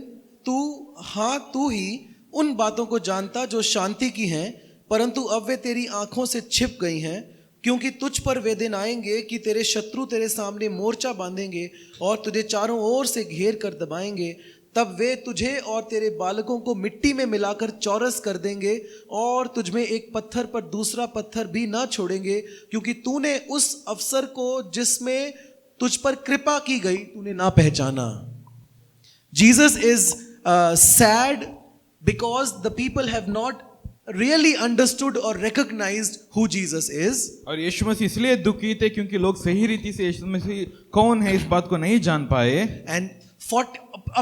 तू ही उन बातों को जानता जो शांति की हैं, परंतु अब वे तेरी आंखों से छिप गई हैं, क्योंकि तुझ पर वे दिन आएंगे कि तेरे शत्रु तेरे सामने मोर्चा बांधेंगे और तुझे चारों ओर से घेर कर दबाएंगे, तब वे तुझे और तेरे बालकों को मिट्टी में मिलाकर चौरस कर देंगे और तुझमें एक पत्थर पर दूसरा पत्थर भी ना छोड़ेंगे, क्योंकि तूने उस अवसर को जिसमें तुझ पर कृपा की गई तूने ना पहचाना। Jesus is sad because the people have not really understood or recognized who Jesus is. और यीशु मसीह इसलिए दुखी थे क्योंकि लोग सही रीति से यीशु मसीह कौन है इस बात को नहीं जान पाए। And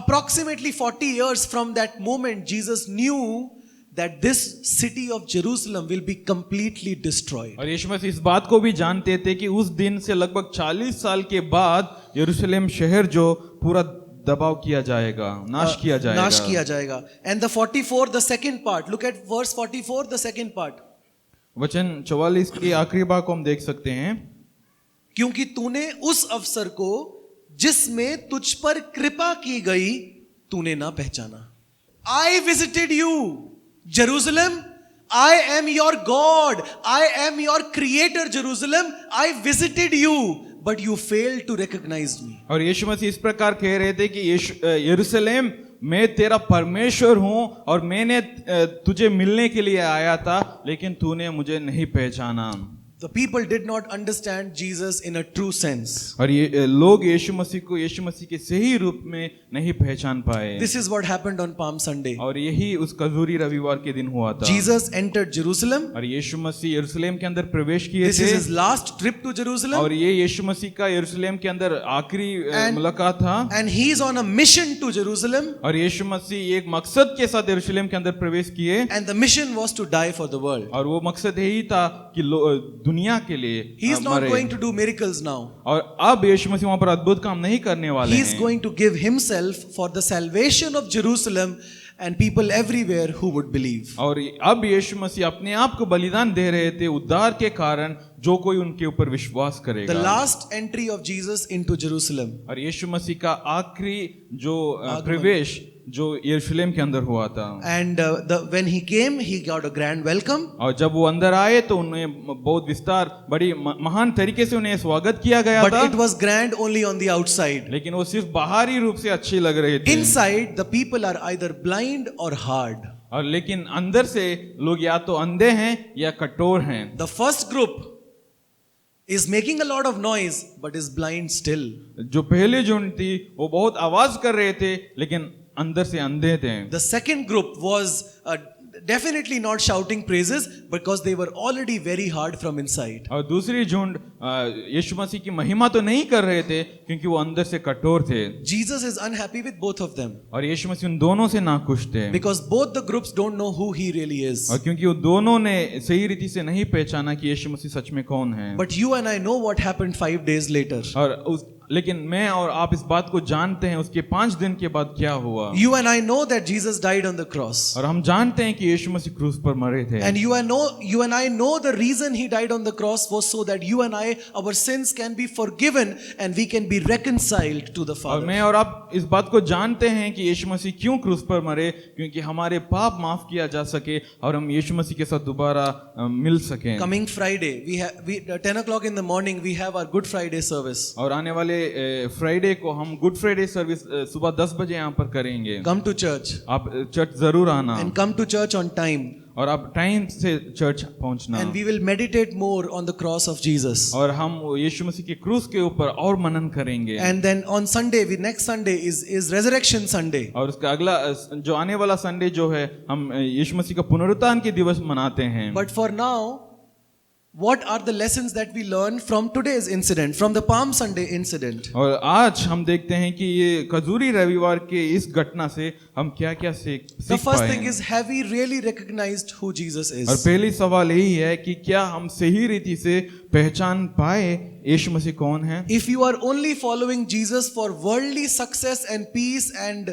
approximately 40 years from that moment, Jesus knew that this city of Jerusalem will be completely destroyed. और यीशु मसीह इस बात को भी जानते थे कि उस दिन से लगभग 40 साल के बाद यरूशलेम शहर जो पूरा दबाव किया जाएगा, नाश किया जाएगा। And the 44, the second part, look at verse 44, the second part. वचन 44 के आखिरी भाग को हम देख सकते हैं। क्योंकि तूने उस अवसर को जिसमें तुझ पर कृपा की गई तूने ना पहचाना। I visited you, Jerusalem. I am your God. I am your creator, Jerusalem. I visited you, but you failed to recognize me. और यीशु मसीह इस प्रकार कह रहे थे कि यरूशलेम, मैं तेरा परमेश्वर हूं और मैंने तुझे मिलने के लिए आया था, लेकिन तूने मुझे नहीं पहचाना। the people did not understand Jesus in a true sense. और ये लोग यीशु मसीह को यीशु मसीह के सही रूप में नहीं पहचान पाए। This is what happened on Palm Sunday. और यही उस खजूरी रविवार के दिन हुआ था। Jesus entered Jerusalem. और यीशु मसीह यरूशलेम के अंदर प्रवेश किए This थे। is his last trip to Jerusalem. और ये यीशु मसीह का यरूशलेम के अंदर आखिरी And- मुलाकात था। And he is on a mission to Jerusalem. और यीशु मसीह एक मकसद के साथ यरूशलेम के अंदर प्रवेश किए। And the mission was to die for the world. और वो मकसद यही था कि दुनिया के लिए He is not मरे। going to do miracles now. और अब यीशु मसीह वहां पर अद्भुत काम नहीं करने वाले He is हैं। going to give himself for the salvation of Jerusalem and people everywhere who would believe. और अब यीशु मसीह अपने आप को बलिदान दे रहे थे उद्धार के कारण जो कोई उनके ऊपर विश्वास The करेगा। last entry of Jesus into Jerusalem. और यीशु मसीह का आखिरी जो प्रवेश जो यरूशलेम के अंदर हुआ था। And when he came, he got a grand welcome. और जब वो अंदर आए तो उन्हें बहुत विस्तार बड़ी महान तरीके से उन्हें स्वागत किया गया But था। it was grand only on the outside. लेकिन वो सिर्फ बाहरी रूप से अच्छे लग रहे थे। Inside, the people are either blind or hard. और लेकिन अंदर से लोग या तो अंधे हैं या कठोर हैं। The first group is making a lot of noise but is blind still. जो पहले झुंड थी वो बहुत आवाज कर रहे थे लेकिन अंदर से अंधे थे। The second group was definitely not shouting praises because they were already very hard from inside. और दूसरी झुंड यीशु मसीह की महिमा तो नहीं कर रहे थे क्योंकि वो अंदर से कठोर थे। Jesus is unhappy with both of them और यीशु मसीह उन दोनों से नाखुश थे। because both the groups don't know who he really is. और क्योंकि वो दोनों ने सही रीति से नहीं पहचाना कि यीशु मसीह सच में कौन है। But you and I know what happened 5 days later. लेकिन मैं और आप इस बात को जानते हैं उसके 5 दिन के बाद क्या हुआ। You and I know that Jesus died on the cross. और हम जानते हैं कि यीशु मसीह क्रूस पर मरे थे। And you and I know the reason he died on the cross was so that you and I, our sins can be forgiven and we can be reconciled to the और Father. मैं और आप इस बात को जानते हैं कि यीशु मसीह क्यों क्रूस पर मरे क्योंकि हमारे पाप माफ किया जा सके और हम यीशु मसीह के साथ दोबारा मिल सकें। Coming Friday, we 10 o'clock in the morning we have our Good Friday service. और आने वाले फ्राइडे को हम गुड फ्राइडे सर्विस सुबह 10 बजे यहाँ पर करेंगे। Come to church आप चर्च जरूर आना and come to church on time. और आप टाइम से चर्च पहुंचना। And we will meditate more on the cross of Jesus. और हम यीशु मसीह के क्रूस के ऊपर और मनन करेंगे। And then on Sunday, next Sunday is Resurrection Sunday. और उसका अगला जो आने वाला संडे जो है हम यीशु मसीह का पुनरुत्थान के दिवस मनाते हैं। But for now, what are the lessons that we learn from today's incident, from the Palm Sunday incident? और आज हम देखते हैं कि ये खजूरी रविवार के इस घटना से हम क्या-क्या The सीख first पाए thing हैं। is, have we really recognized who Jesus और is? पहली सवाल यही है कि क्या हम सही रीति से पहचान पाए यीशु मसीह कौन है। If you are only following Jesus for worldly success and peace and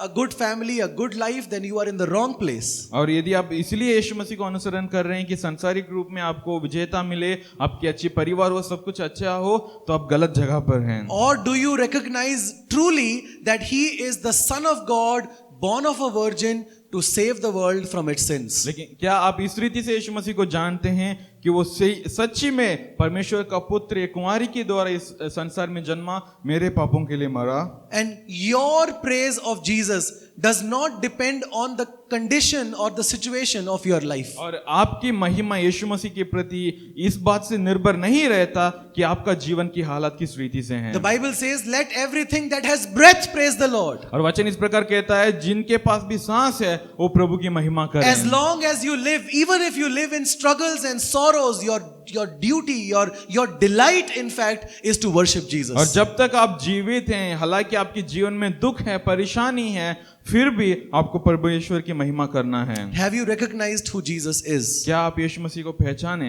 a good family, a good life, then you are in the wrong place. और यदि आप इसलिए यीशु मसीह को अनुसरण कर रहे हैं कि सांसारिक रूप में आपको विजेता मिले, आपकी अच्छी परिवार हो, सब कुछ अच्छा हो, तो आप गलत जगह पर हैं। Or do you recognize truly that he is the Son of God, born of a virgin, to save the world from its sins? लेकिन क्या आप इस रीति से यीशु मसीह को जानते हैं कि वो सच्ची में परमेश्वर का पुत्र एक कुंवारी के द्वारा इस संसार में जन्मा, मेरे पापों के लिए मरा। And your praise of Jesus does not depend on the condition or the situation of your life. और आपकी महिमा यीशु मसीह के प्रति इस बात से निर्भर नहीं रहता कि आपका जीवन की हालत किस रीति से है। The Bible says, let everything that has breath praise the Lord. और वचन इस प्रकार कहता है, जिनके पास भी सांस है वो प्रभु की महिमा करें। As long as you live, even if you live in struggles and sorrows, your duty, your delight, in fact, is to worship और Jesus. जब तक आप जीवित हैं, हालांकि आपके जीवन में दुख है, परेशानी है, फिर भी आपको परमेश्वर की महिमा करना है। Have you recognized who Jesus is? क्या आप यीशु मसीह को पहचाने?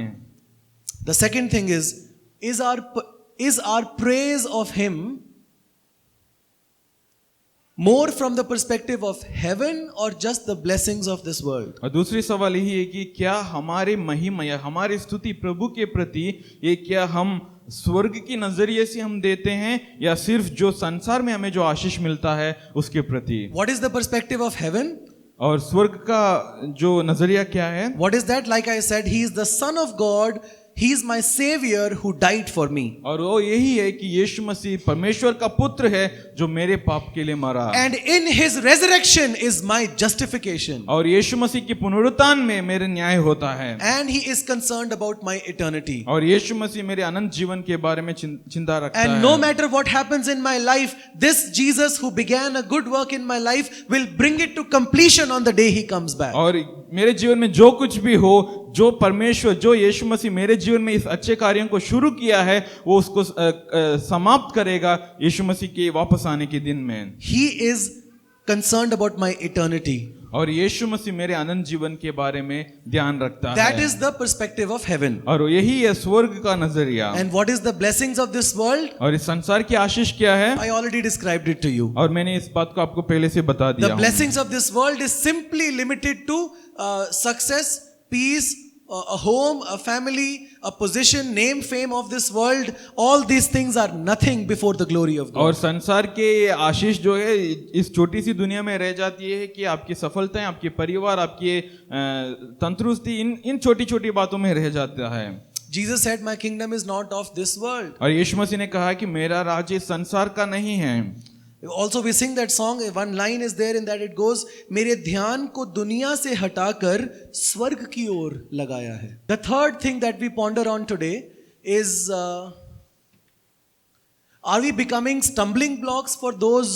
The second thing is our praise of him more from the perspective of heaven or just the blessings of this world? और दूसरी सवाल यही है कि क्या हमारी महिमा या हमारी स्तुति प्रभु के प्रति ये क्या हम स्वर्ग की नजरिए से हम देते हैं या सिर्फ जो संसार में हमें जो आशीष मिलता है उसके प्रति? What is the perspective of heaven? और स्वर्ग का जो नजरिया क्या है? What is that? Like I said, he is the Son of God he is my savior who died for me. और वो यही है कि यीशु मसीह परमेश्वर का पुत्र है जो मेरे पाप के लिए मरा। And in his resurrection is my justification. और यीशु मसीह की पुनरुत्थान में मेरे न्याय होता है। And he is concerned about my eternity. और यीशु मसीह मेरे अनंत जीवन के बारे में चिंता रखता है। And no matter what happens in my life, this Jesus who began a good work in my life will bring it to completion on the day he comes back. और मेरे जीवन में जो कुछ भी हो, जो परमेश्वर, जो यीशु मसीह मेरे जीवन में इस अच्छे कार्यों को शुरू किया है, वो उसको समाप्त करेगा यीशु मसीह के वापस आने के दिन में। He is concerned about my eternity. और यीशु मसीह मेरे अनंत जीवन के बारे में ध्यान रखता That है। is the perspective of heaven. और यही है स्वर्ग का नजरिया। And what is the blessings of this world? और इस संसार की आशीष क्या है? I already described it to you. और मैंने इस बात को आपको पहले से बता दिया The हूं। blessings of this world is simply limited to success, peace, a home, a family, a position, name, fame of this world. All these things are nothing before the glory of God. और संसार के आशीष जो है इस छोटी सी दुनिया में रह जाती है कि आपकी सफलताएं, आपके परिवार, आपकी तंदुरुस्ती इन छोटी छोटी बातों में रह जाता है। Jesus said, "My kingdom is not of this world." और यीशु मसीह ने कहा कि मेरा राज्य इस संसार का नहीं है। Also we sing that song, one line is there in that it goes, मेरे ध्यान को दुनिया से हटाकर स्वर्ग की ओर लगाया है. The third thing that we ponder on today is, are we becoming stumbling blocks for those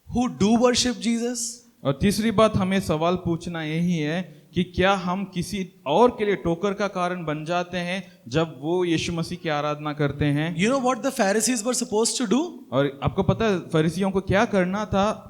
who do worship Jesus? और तीसरी बात हमें सवाल पूछना यही है कि क्या हम किसी और के लिए ठोकर का कारण बन जाते हैं जब वो यीशु मसीह की आराधना करते हैं। You know what the Pharisees were supposed to do? और आपको पता है फरीसियों को क्या करना था?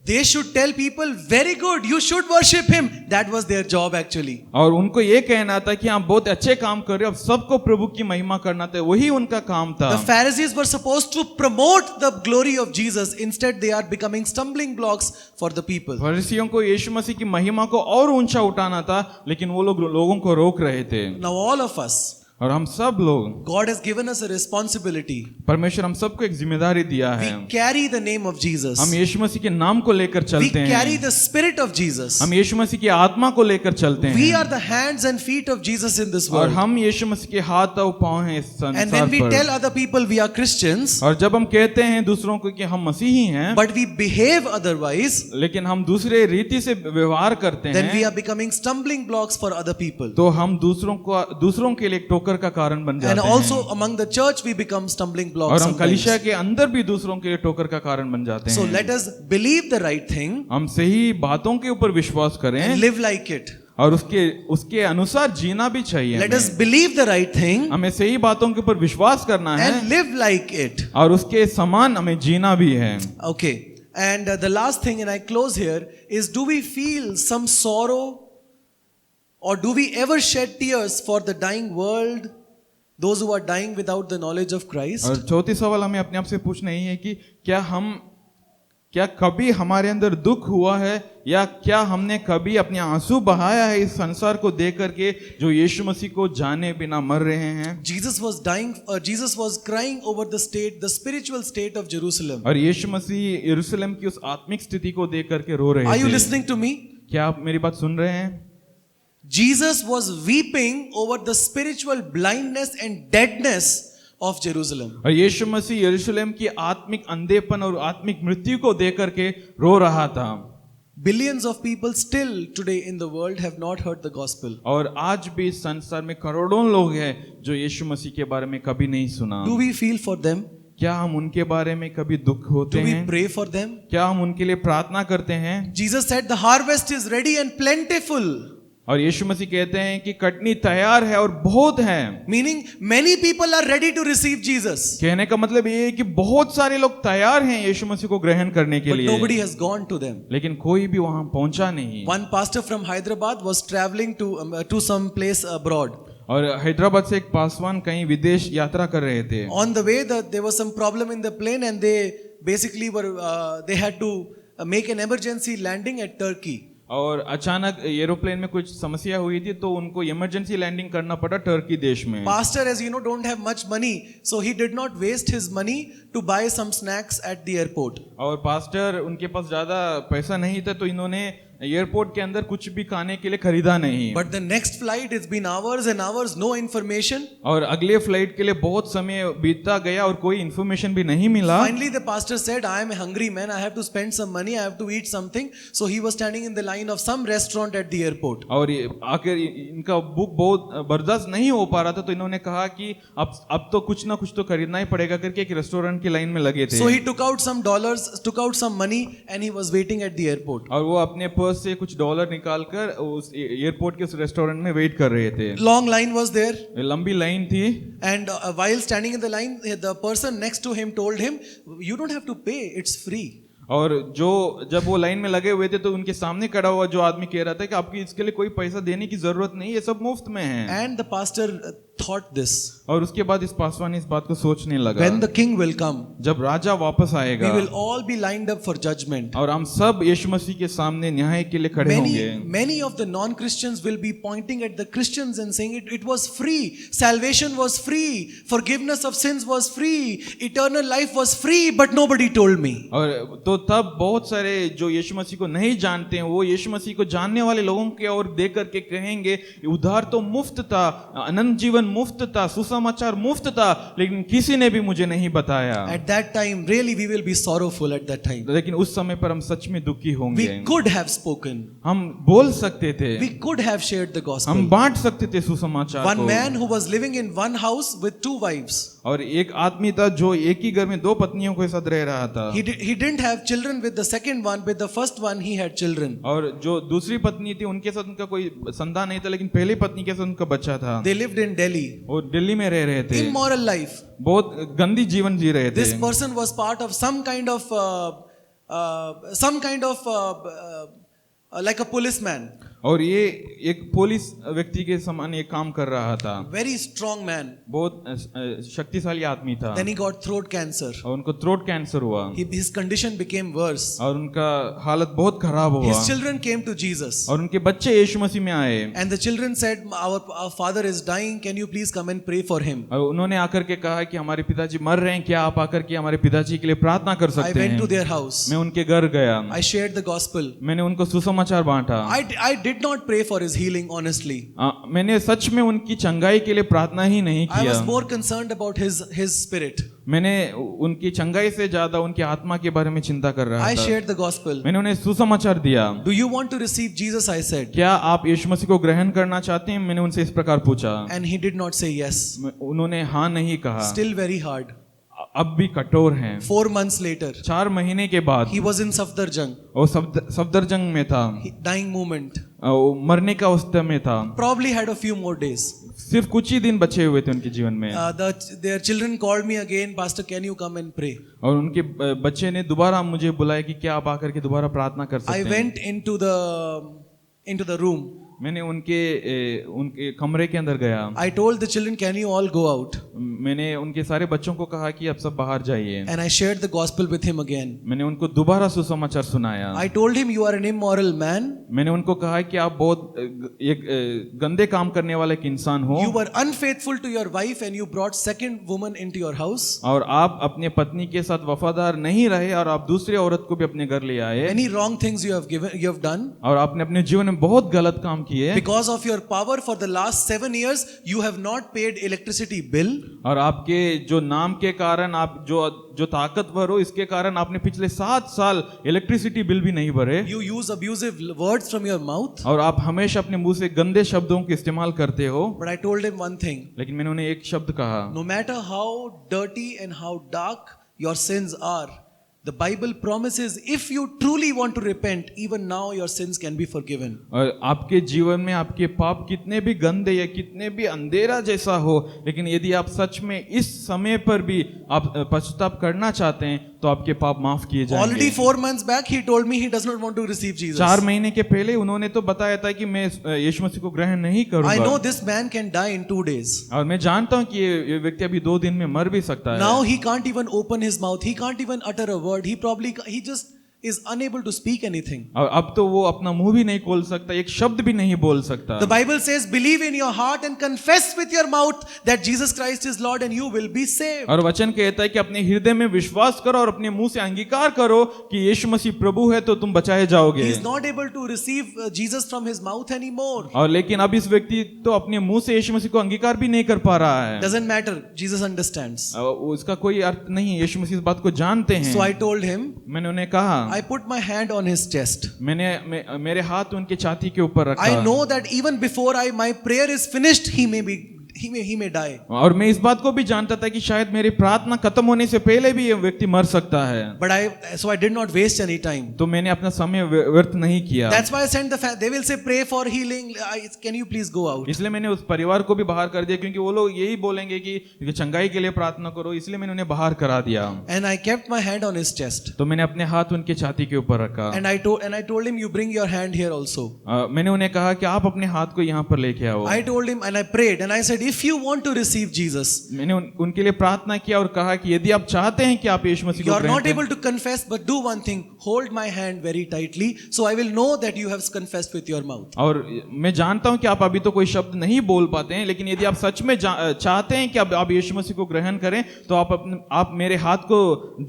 They should tell people, very good, you should worship him. That was their job actually. और उनको ये कहना था कि आप बहुत अच्छे काम कर रहे हो, अब सबको प्रभु की महिमा करना था, वही उनका काम था। The Pharisees were supposed to promote the glory of Jesus. Instead, they are becoming stumbling blocks for the people. फरीसियों को यीशु मसीह की महिमा को और ऊंचा उठाना था, लेकिन वो लोगों को रोक रहे थे। Now all of us, और हम सब लोग, God has given us a responsibility. परमेश्वर हम सबको एक जिम्मेदारी दिया है। We carry the name of Jesus. हम यीशु मसीह के नाम को लेकर We चलते carry हैं। the spirit of Jesus. हम यीशु मसीह की आत्मा को लेकर चलते We हैं। are the hands and feet of Jesus in this और world. हम यीशु मसीह के हाथ और पांव हैं इस And संसार when we tell पर। other people we are Christians, और जब हम कहते हैं दूसरों को कि हम मसीही हैं, but we behave otherwise, लेकिन हम दूसरे रीति से व्यवहार करते then we हैं, are becoming stumbling blocks for other people. तो हम दूसरों के लिए ठोकर का कारण बन And जाते also हैं। among the church we become stumbling और blocks हम कलीसिया sometimes. के अंदर भी दूसरों के लिए ठोकर का कारण बन जाते So हैं। let us believe the right thing हम सही बातों के ऊपर विश्वास and करें live like it. और उसके अनुसार जीना भी चाहिए। Let us हमें believe the right thing हमें सही बातों के ऊपर विश्वास करना है and live like it. और उसके समान हमें जीना भी है। Okay. And the last thing, and I close here, is do we feel some sorrow or do we ever shed tears for the dying world, those who are dying without the knowledge of Christ? और चौथी सवाल हमें अपने आप से पूछना यही है कि क्या कभी हमारे अंदर दुख हुआ है या क्या हमने कभी अपने आंसू बहाया है इस संसार को देख करके जो यीशु मसीह को जाने बिना मर रहे हैं। Jesus was dying, Jesus was crying over the state, the spiritual state of Jerusalem. और यीशु मसीह यरूशलेम की उस आत्मिक स्थिति को देख करके रो रहे Are you थे। listening to me? क्या आप मेरी बात सुन रहे हैं? Jesus was weeping over the spiritual blindness and deadness of Jerusalem. और यीशु मसीह यरूशलेम की आत्मिक अंधेपन और आत्मिक मृत्यु को देख करके रो रहा था। Billions of people still today in the world have not heard the gospel. और आज भी इस संसार में करोड़ों लोग हैं जो यीशु मसीह के बारे में कभी नहीं सुना। Do we feel for them? क्या हम उनके बारे में कभी दुख होते Do we हैं? pray for them? क्या हम उनके लिए प्रार्थना करते हैं? Jesus said the harvest is ready and plentiful. और यीशु मसीह कहते हैं कि कटनी तैयार है और बहुत है। Meaning many people are ready to receive Jesus. कहने का मतलब ये है कि बहुत सारे लोग तैयार हैं यीशु मसीह को ग्रहण करने के But लिए, nobody has gone to them. लेकिन कोई भी वहां पहुंचा नहीं। One pastor from Hyderabad was traveling to some place abroad. और हैदराबाद से एक पासवान कहीं विदेश यात्रा कर रहे थे। On the way, there was some problem in the plane, and they basically they had to make an emergency landing at Turkey. और अचानक एरोप्लेन में कुछ समस्या हुई थी तो उनको इमरजेंसी लैंडिंग करना पड़ा टर्की देश में। Pastor, as you know, don't have much money, so he did not waste his money to buy some snacks at the airport. और पास्टर उनके पास ज्यादा पैसा नहीं था तो इन्होंने एयरपोर्ट के अंदर कुछ भी खाने के लिए खरीदा नहीं। But the next flight, it's been hours and hours, no information. और अगले फ्लाइट के लिए बहुत समय बीतता गया और कोई इन्फॉर्मेशन भी नहीं मिला। Finally, the pastor said, I am a hungry man. I have to spend some money. I have to eat something. So he was standing in the line of some restaurant at the airport. और आखिर इनका भूख बहुत बर्दाश्त नहीं हो पा रहा था, तो इन्होंने कहा कि अब तो कुछ ना कुछ तो खरीदना ही पड़ेगा करके एक रेस्टोरेंट की लाइन में लगे थे। So he took out some dollars, took out some money, and he was waiting at the airport. और वो अपने पर्स से कुछ डॉलर निकालकर उस एयरपोर्ट के उस रेस्टोरेंट में वेट कर रहे थे। Long line was there. लंबी लाइन थी। And while standing in the line, the person next to him told him, you don't have to pay, it's free. और जो जब वो लाइन में लगे हुए थे तो उनके सामने खड़ा हुआ जो आदमी कह रहा था कि आपकी इसके लिए कोई पैसा देने की जरूरत नहीं, ये सब मुफ्त में है। And the pastor thought this. और उसके बाद इस पासवान ने इस बात को सोचने लगा, When the king will come, जब राजा वापस आएगा, we will all be lined up for judgment. और हम सब यीशु मसीह के सामने न्याय के लिए खड़े होंगे। Many of the non-Christians will be pointing at the Christians and saying it was free, salvation was free, forgiveness of sins was free, eternal life was free, but nobody told me. और तो तब बहुत सारे जो यीशु मसीह को नहीं जानते हैं वो यीशु मसीह को जानने वाले लोगों के ओर देख करके कहेंगे उद्धार तो मुफ्त था, अनंत जीवन मुफ्त था, सुसमाचार मुफ्त था, लेकिन किसी ने भी मुझे नहीं बताया। At that time, really we will be sorrowful at that time. लेकिन उस समय पर हम सच में दुखी होंगे। We could have spoken. हम बोल सकते थे, We could have shared the gospel. हम बांट सकते थे सुसमाचार One को। man who was living in one house with two wives. और एक आदमी था जो एक ही घर में दो पत्नियों के साथ रह रहा था। He didn't have children with the second one, with the first one he had children. और जो दूसरी पत्नी थी उनके साथ उनका कोई संतान नहीं था, लेकिन पहली पत्नी के साथ उनका बच्चा था। They lived in Delhi. वो दिल्ली में रह रहे थे। Immoral life. बहुत गंदी जीवन जी रहे थे। This person was part of some kind of like a policeman. और ये एक पुलिस व्यक्ति के समान ये काम कर रहा था। Very strong man. बहुत शक्तिशाली आदमी था। Then he got throat cancer. और उनको थ्रोट कैंसर हुआ। His condition became worse. और उनका हालत बहुत खराब हुआ। His children came to Jesus. और उनके बच्चे यीशु मसीह में आए। And the children said, our father is dying. Can you please come and pray for him? और उन्होंने आकर के कहा कि हमारे पिताजी मर रहे हैं, क्या आप आकर के हमारे पिताजी के लिए प्रार्थना कर I सकते हैं? went to their house. मैं उनके घर गया। I shared the gospel. मैंने उनको सुसमाचार बांटा। I did not pray for his healing, honestly. मैंने सच में उनकी चंगाई के लिए प्रार्थना ही नहीं I किया। was more concerned about his spirit. मैंने उनकी चंगाई से ज्यादा उनकी आत्मा के बारे में चिंता कर रहा I था। shared the gospel. मैंने उन्हें सुसमाचार दिया। Do you want to receive Jesus? I said. क्या आप यीशु मसीह को ग्रहण करना चाहते हैं? मैंने उनसे इस प्रकार पूछा। And he did not say yes. उन्होंने हाँ नहीं कहा। Still very hard. अब भी कठोर हैं। 4 months later, 4 महीने के बाद he was in Safdarjung, वो सफदरजंग में था। dying moment. वो मरने का अवस्था में था। Probably had a few more days. सिर्फ कुछ ही दिन बचे हुए थे उनके जीवन में। Their children called me again, Pastor, can you come and pray? और उनके बच्चे ने दोबारा मुझे बुलाया कि क्या आप आकर के दोबारा प्रार्थना कर सकते I हैं? went into the room. मैंने उनके कमरे के अंदर गया। I told the children, can you all go out? मैंने उनके सारे बच्चों को कहा कि आप सब बाहर जाइए। And I shared the gospel with him again. मैंने उनको दोबारा सुसमाचार सुनाया। I told him, you are an immoral man. मैंने उनको कहा कि आप बहुत एक गंदे काम करने वाले एक इंसान हो। You were unfaithful to your wife and you brought second woman into your house. और आप अपने पत्नी के साथ वफादार नहीं रहे और आप दूसरी औरत को भी अपने घर ले आए। Many wrong things you have done. और आपने अपने जीवन में बहुत गलत काम किए। Because of your power for the last 7 years, you have not paid electricity bill. और आपके जो नाम के कारण, आप जो ताकतवर हो, इसके कारण आपने पिछले 7 साल इलेक्ट्रिसिटी बिल भी नहीं भरे। You use abusive words from your mouth. और आप हमेशा अपने मुंह से गंदे शब्दों का इस्तेमाल करते हो। But I told him one thing. लेकिन मैंने उन्हें एक शब्द कहा, No matter how dirty and how dark your sins are, the Bible promises if you truly want to repent, even now your sins can be forgiven. और आपके जीवन में आपके पाप कितने भी गंदे या कितने भी अंधेरा जैसा हो, लेकिन यदि आप सच में इस समय पर भी आप पश्चाताप करना चाहते हैं तो आपके पाप माफ किए जाएंगे। Already 4 months back, he told me he does not want to receive Jesus. 4 महीने के पहले उन्होंने तो बताया था कि मैं यीशु मसीह को ग्रहण नहीं करूंगा। I know this man can die in 2 days. और मैं जानता हूं कि ये व्यक्ति अभी 2 दिन में मर भी सकता है। Now he can't even open his mouth. He can't even utter a word. He is unable to speak anything. और अब तो वो अपना मुंह भी नहीं खोल सकता, एक शब्द भी नहीं बोल सकता। The Bible says, believe in your heart and confess with your mouth that Jesus Christ is Lord and you will be saved. और वचन कहता है कि अपने हृदय में विश्वास करो और अपने मुंह से अंगीकार करो कि यीशु मसीह प्रभु है तो तुम बचाए जाओगे। He is not able to receive Jesus from his mouth anymore. और लेकिन अब इस व्यक्ति तो अपने मुंह से यीशु मसीह को अंगीकार भी नहीं कर पा रहा है। Doesn't matter. Jesus understands. उसका कोई अर्थ नहीं, यीशु मसीह इस बात को जानते हैं। So I told him, मैंने उन्हें कहा, I put my hand on his chest. मेरे हाथ उनके छाती के ऊपर रखा। I know that even before my prayer is finished, he may die. और मैं इस बात को भी जानता था कि शायद मेरी प्रार्थना खत्म होने से पहले भी ये व्यक्ति मर सकता है। But I did not waste any time. तो मैंने अपना समय व्यर्थ नहीं किया। That's why I sent they will say pray for healing. Can you please go out? इसलिए मैंने उस परिवार को भी बाहर कर दिया, क्योंकि वो लोग यही बोलेंगे कि चंगाई के लिए प्रार्थना करो, इसलिए मैंने उन्हें बाहर करा दिया। And I kept my hand on his chest. तो मैंने अपने हाथ उनके छाती के ऊपर रखा। And I told him, you bring your hand here also. मैंने उन्हें कहा कि आप अपने हाथ को यहाँ पर लेके आओ। I told him and I prayed and I said, if you want to receive Jesus, मैंने उनके लिए प्रार्थना किया और कहा कि यदि आप चाहते हैं कि आप यीशु मसीह you को are ग्रहण not करें, able to confess, but do one thing, hold my hand very tightly, so I will know that you have confessed with your mouth. और मैं जानता हूं कि आप अभी तो कोई शब्द नहीं बोल पाते हैं, लेकिन यदि आप सच में चाहते हैं कि आप यीशु मसीह को ग्रहण करें, तो आप मेरे हाथ को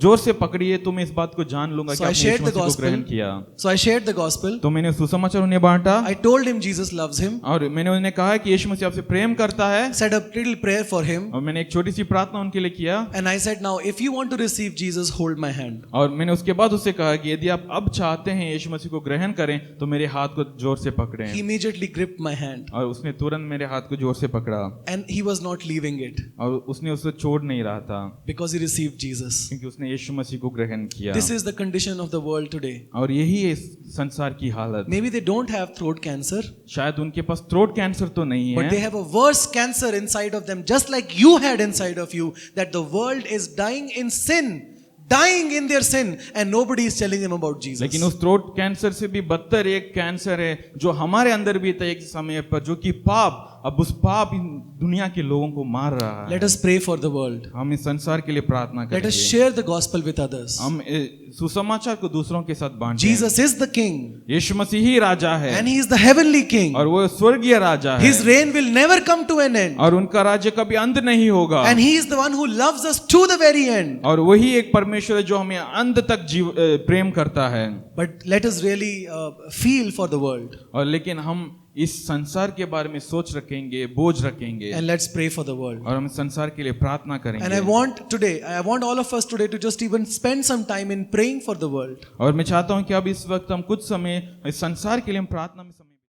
जोर से पकड़िए, तो मैं इस बात को जान लूंगा कि आपने यीशु मसीह को ग्रहण किया। So I shared the gospel. तो मैंने सुसमाचार उन्हें बांटा I told him Jesus loves him. और मैंने उन्हें कहा कि यीशु मसीह आपसे प्रेम करता है, Said a little prayer for him. और मैंने एक छोटी सी प्रार्थना उनके लिए किया। And I said, now if you want to receive Jesus, hold my hand. और मैंने उसके बाद उससे कहा कि यदि आप अब चाहते हैं यीशु मसीह को ग्रहण करें, तो मेरे हाथ को जोर से पकड़ें। He immediately gripped my hand. और उसने तुरंत मेरे हाथ को जोर से पकड़ा And he was not leaving it और उसने उसे छोड़ नहीं रहा था, because he received Jesus. क्योंकि उसने यीशु मसीह को ग्रहण किया। This is the condition of the world today. और यही है इस संसार की हालत। Maybe they don't have throat cancer, शायद उनके पास थ्रोट कैंसर तो नहीं but they है, have a worse cancer inside of them, just like you had inside of you, that the world is dying in sin, dying in their sin, and nobody is telling them about Jesus. लेकिन उस throat cancer से भी बदतर एक cancer है जो हमारे अंदर भी था एक समय पर, जो कि पाप, अब उस पाप इन दुनिया के लोगों को मार रहा है। Let us pray for the world. हम इस संसार के लिए प्रार्थना Let us करेंगे, share the gospel with others. हम सुसमाचार को दूसरों के साथ बांटें। Jesus is the King, यीशु मसीह ही राजा है and He is the heavenly King. और वो स्वर्गीय राजा है His reign will never come to an end, और उनका राज्य कभी अंत नहीं होगा। and He is the one who loves us to the very end. और वही एक परमेश्वर है जो हमें अंत तक प्रेम करता है। But let us really feel for the world, और लेकिन हम इस संसार के बारे में सोच रखेंगे, बोझ रखेंगे, and let's pray for the world. और हम संसार के लिए प्रार्थना And करेंगे। I want all of us today to just even spend some time in praying for the world. और मैं चाहता हूं कि अब इस वक्त हम कुछ समय इस संसार के लिए हम प्रार्थना में समय